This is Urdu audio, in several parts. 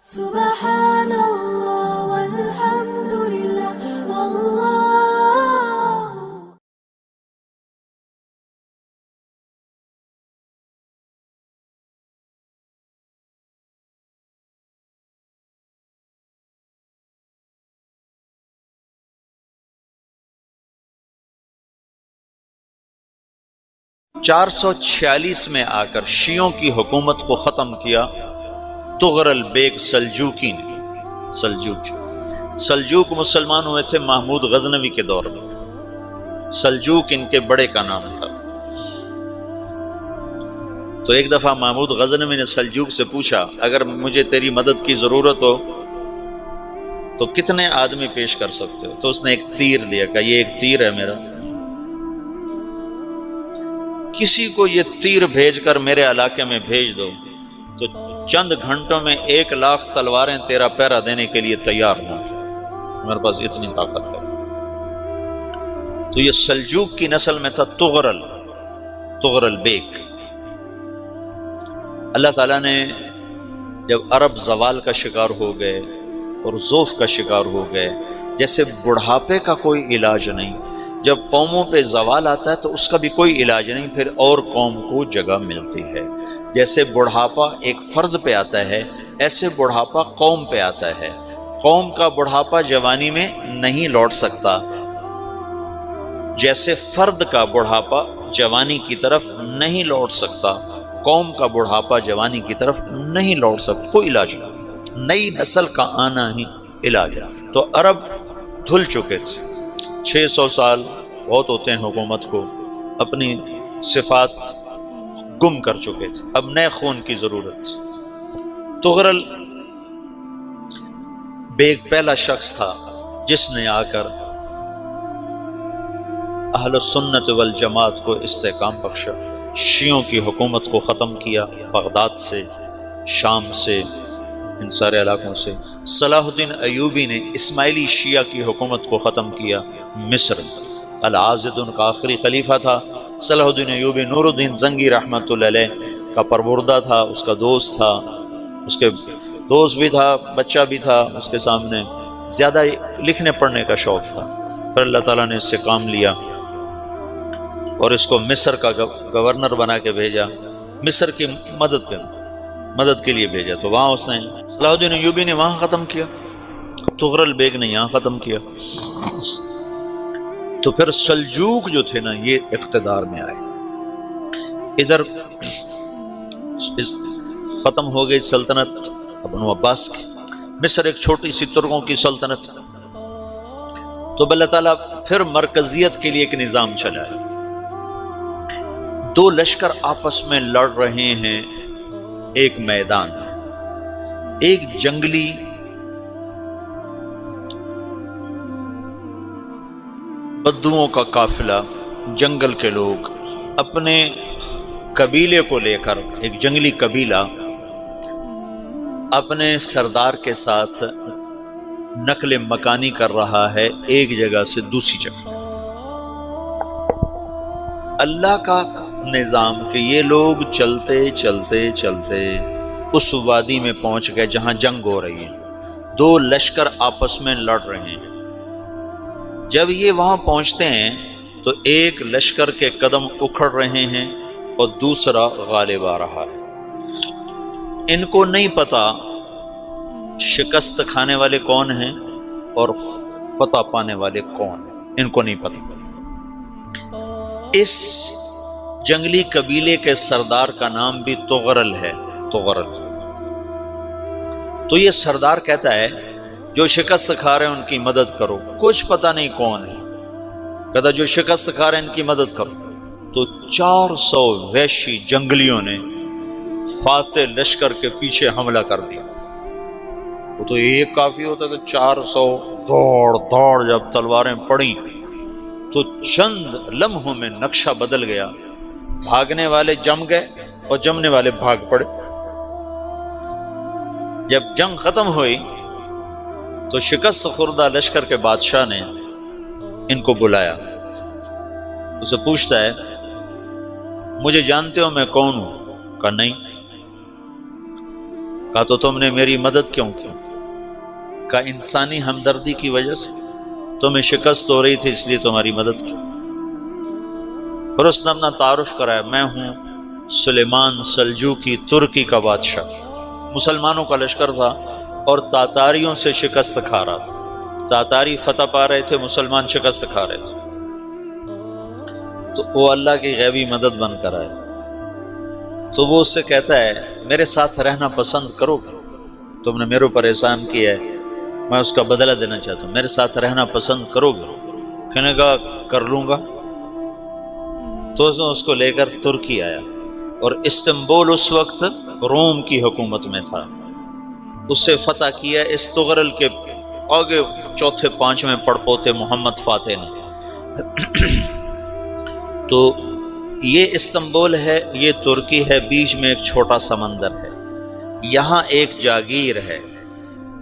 سبحان اللہ والحمد للہ واللہ. 446 میں آ کر شیعوں کی حکومت کو ختم کیا تغرل بیگ سلجوکی نے. سلجوک مسلمان ہوئے تھے محمود غزنوی کے دور میں. سلجوک ان کے بڑے کا نام تھا. تو ایک دفعہ محمود غزنوی نے سلجوک سے پوچھا اگر مجھے تیری مدد کی ضرورت ہو تو کتنے آدمی پیش کر سکتے ہو؟ تو اس نے ایک تیر دیا، کہا یہ ایک تیر ہے میرا، کسی کو یہ تیر بھیج کر میرے علاقے میں بھیج دو تو چند گھنٹوں میں 1,00,000 تلواریں تیرا پیرا دینے کے لیے تیار ہوں. میرے پاس اتنی طاقت ہے. تو یہ سلجوک کی نسل میں تھا تغرل بیگ. اللہ تعالیٰ نے جب عرب زوال کا شکار ہو گئے اور ضعف کا شکار ہو گئے، جیسے بڑھاپے کا کوئی علاج نہیں، جب قوموں پہ زوال آتا ہے تو اس کا بھی کوئی علاج نہیں، پھر اور قوم کو جگہ ملتی ہے. جیسے بڑھاپا ایک فرد پہ آتا ہے، ایسے بڑھاپا قوم پہ آتا ہے. قوم کا بڑھاپا جوانی میں نہیں لوٹ سکتا، جیسے فرد کا بڑھاپا جوانی کی طرف نہیں لوٹ سکتا، قوم کا بڑھاپا جوانی کی طرف نہیں لوٹ سکتا. کوئی علاج نہیں، نئی نسل کا آنا ہی علاج ہے. تو عرب دھل چکے تھے، 600 سال بہت ہوتے ہیں حکومت کو، اپنی صفات گم کر چکے تھے، اب نئے خون کی ضرورت تھی. تغرل بیگ پہلا شخص تھا جس نے آ کر اہل سنت والجماعت کو استحکام بخشا، شیعوں کی حکومت کو ختم کیا، بغداد سے، شام سے، ان سارے علاقوں سے. صلاح الدین ایوبی نے اسماعیلی شیعہ کی حکومت کو ختم کیا. مصر العاضد ان کا آخری خلیفہ تھا. صلاح الدین ایوبی نور الدین زنگی رحمۃ اللہ علیہ کا پروردہ تھا، اس کا دوست تھا، اس کے دوست بھی تھا، بچہ بھی تھا اس کے سامنے. زیادہ لکھنے پڑھنے کا شوق تھا. پھر اللہ تعالیٰ نے اس سے کام لیا اور اس کو مصر کا گورنر بنا کے بھیجا، مصر کی مدد کے لیے بھیجا. تو وہاں اس نے صلاح الدین ایوبی نے وہاں ختم کیا، تغرل بیگ نے یہاں ختم کیا. تو پھر سلجوک جو تھے نا یہ اقتدار میں آئے. ادھر ختم ہو گئی سلطنت بنو عباس کی. مصر ایک چھوٹی سی ترکوں کی سلطنت. تو اللہ تعالیٰ پھر مرکزیت کے لیے ایک نظام چلا ہے. 2 لشکر آپس میں لڑ رہے ہیں ایک میدان میں. ایک جنگلی بدوؤں کا قافلہ، جنگل کے لوگ اپنے قبیلے کو لے کر، ایک جنگلی قبیلہ اپنے سردار کے ساتھ نقل مکانی کر رہا ہے ایک جگہ سے دوسری جگہ. اللہ کا نظام کہ یہ لوگ چلتے چلتے چلتے اس وادی میں پہنچ گئے جہاں جنگ ہو رہی ہے. 2 لشکر آپس میں لڑ رہے ہیں. جب یہ وہاں پہنچتے ہیں تو ایک لشکر کے قدم اکھڑ رہے ہیں اور دوسرا غالب آ رہا ہے. ان کو نہیں پتا شکست کھانے والے کون ہیں اور فتح پانے والے کون ہیں، ان کو نہیں پتا. اس جنگلی قبیلے کے سردار کا نام بھی تغرل ہے، تغرل. تو یہ سردار کہتا ہے جو شکست کھا رہے ہیں ان کی مدد کرو. کچھ پتہ نہیں کون ہے، کہتا جو شکست کھا رہے ہیں ان کی مدد کرو. تو 400 وحشی جنگلیوں نے فاتح لشکر کے پیچھے حملہ کر دیا. وہ تو ایک کافی ہوتا تھا، 400 دوڑ جب تلواریں پڑیں تو چند لمحوں میں نقشہ بدل گیا. بھاگنے والے جم گئے اور جمنے والے بھاگ پڑے. جب جنگ ختم ہوئی تو شکست خوردہ لشکر کے بادشاہ نے ان کو بلایا. اسے پوچھتا ہے مجھے جانتے ہو میں کون ہوں؟ کہا نہیں. کہا تو تم نے میری مدد کیوں کی؟ کہا انسانی ہمدردی کی وجہ سے، تمہیں شکست ہو رہی تھی اس لیے تمہاری مدد کی۔ اور اس نے اپنا تعارف کرایا، میں ہوں سلیمان سلجوقی، ترکی کا بادشاہ۔ مسلمانوں کا لشکر تھا اور تاتاریوں سے شکست کھا رہا تھا، تاتاری فتح پا رہے تھے، مسلمان شکست کھا رہے تھے۔ تو وہ اللہ کی غیبی مدد بن کر آئے۔ تو وہ اس سے کہتا ہے میرے ساتھ رہنا پسند کرو گے؟ تم نے میرے اوپر احسان کیا ہے، میں اس کا بدلہ دینا چاہتا ہوں، میرے ساتھ رہنا پسند کرو گے؟ کہنے کا کر لوں گا۔ تو اس نے اس کو لے کر ترکی آیا، اور استنبول اس وقت روم کی حکومت میں تھا، اسے فتح کیا اس تغرل کے آگے چوتھے پانچویں پڑپوتے محمد فاتح نے۔ تو یہ استنبول ہے، یہ ترکی ہے، بیچ میں ایک چھوٹا سمندر ہے، یہاں ایک جاگیر ہے۔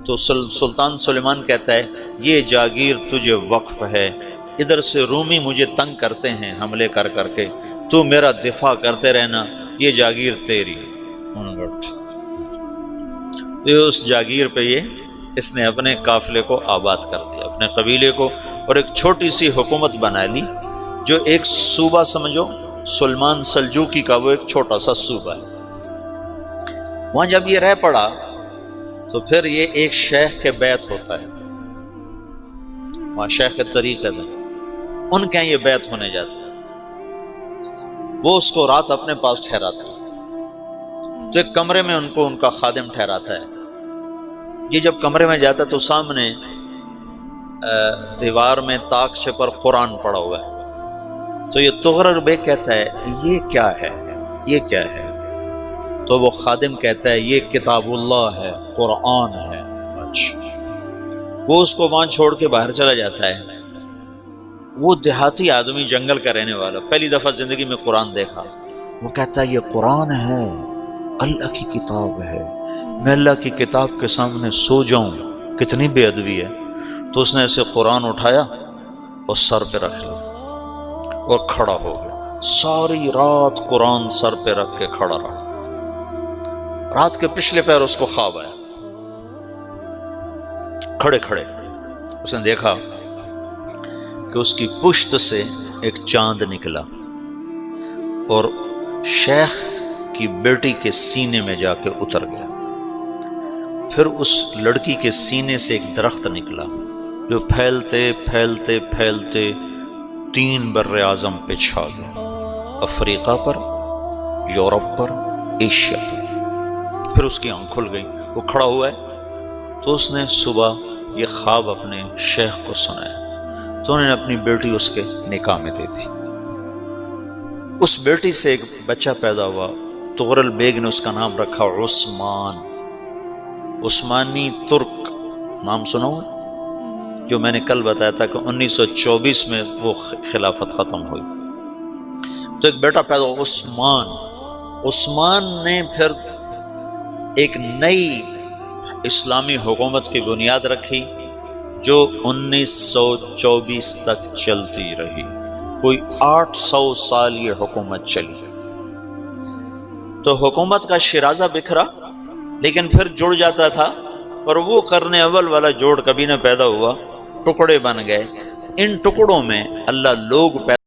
تو سلطان سلیمان کہتا ہے یہ جاگیر تجھے وقف ہے، ادھر سے رومی مجھے تنگ کرتے ہیں حملے کر کر کے، تو میرا دفاع کرتے رہنا، یہ جاگیر تیری۔ یہ اس جاگیر پہ اس نے اپنے قافلے کو آباد کر دیا، اپنے قبیلے کو، اور ایک چھوٹی سی حکومت بنا لی، جو ایک صوبہ سمجھو سلمان سلجوقی کا، وہ ایک چھوٹا سا صوبہ ہے۔ وہاں جب یہ رہ پڑا تو پھر یہ ایک شیخ کے بیت ہوتا ہے، وہاں شیخ طریقت ہے، ان کے یہ بیت ہونے جاتا ہے، وہ اس کو رات اپنے پاس ٹھہراتا ہے، تو ایک کمرے میں ان کا خادم ٹھہراتا ہے۔ یہ جب کمرے میں جاتا ہے تو سامنے دیوار میں تاکچے پر قرآن پڑا ہوا ہے، تو یہ تغرل بیگ کہتا ہے یہ کیا ہے، یہ کیا ہے؟ تو وہ خادم کہتا ہے یہ کتاب اللہ ہے، قرآن ہے۔ اچھا، وہ اس کو وہاں چھوڑ کے باہر چلا جاتا ہے۔ وہ دیہاتی آدمی، جنگل کا رہنے والا، پہلی دفعہ زندگی میں قرآن دیکھا، وہ کہتا ہے یہ قرآن ہے، اللہ کی کتاب ہے، میں اللہ کی کتاب کے سامنے سو جاؤں، کتنی بے ادبی ہے۔ تو اس نے ایسے قرآن اٹھایا اور سر پہ رکھ لیا اور کھڑا ہو گیا، ساری رات قرآن سر پہ رکھ کے کھڑا رہا۔ رات کے پچھلے پہر اس کو خواب آیا، کھڑے کھڑے اس نے دیکھا کہ اس کی پشت سے ایک چاند نکلا اور شیخ کی بیٹی کے سینے میں جا کے اتر گیا۔ پھر اس لڑکی کے سینے سے ایک درخت نکلا جو پھیلتے پھیلتے پھیلتے 3 بر اعظم پہ چھا گیا، افریقہ پر، یورپ پر، ایشیا پر۔ پھر اس کی آنکھ کھل گئی، وہ کھڑا ہوا ہے، تو اس نے صبح یہ خواب اپنے شیخ کو سنایا، تو انہوں نے اپنی بیٹی اس کے نکاح میں دے دی۔ اس بیٹی سے ایک بچہ پیدا ہوا، تغرل بیگ نے اس کا نام رکھا عثمان، عثمانی ترک نام سنا ہوا، جو میں نے کل بتایا تھا کہ 1924 میں وہ خلافت ختم ہوئی۔ تو ایک بیٹا پیدا ہوا عثمان۔ عثمان نے پھر ایک نئی اسلامی حکومت کی بنیاد رکھی جو 1924 تک چلتی رہی، کوئی 800 سال یہ حکومت چلی۔ تو حکومت کا شیرازہ بکھرا لیکن پھر جڑ جاتا تھا، اور وہ قرن اول والا جوڑ کبھی نہ پیدا ہوا، ٹکڑے بن گئے۔ ان ٹکڑوں میں اللہ لوگ پیدا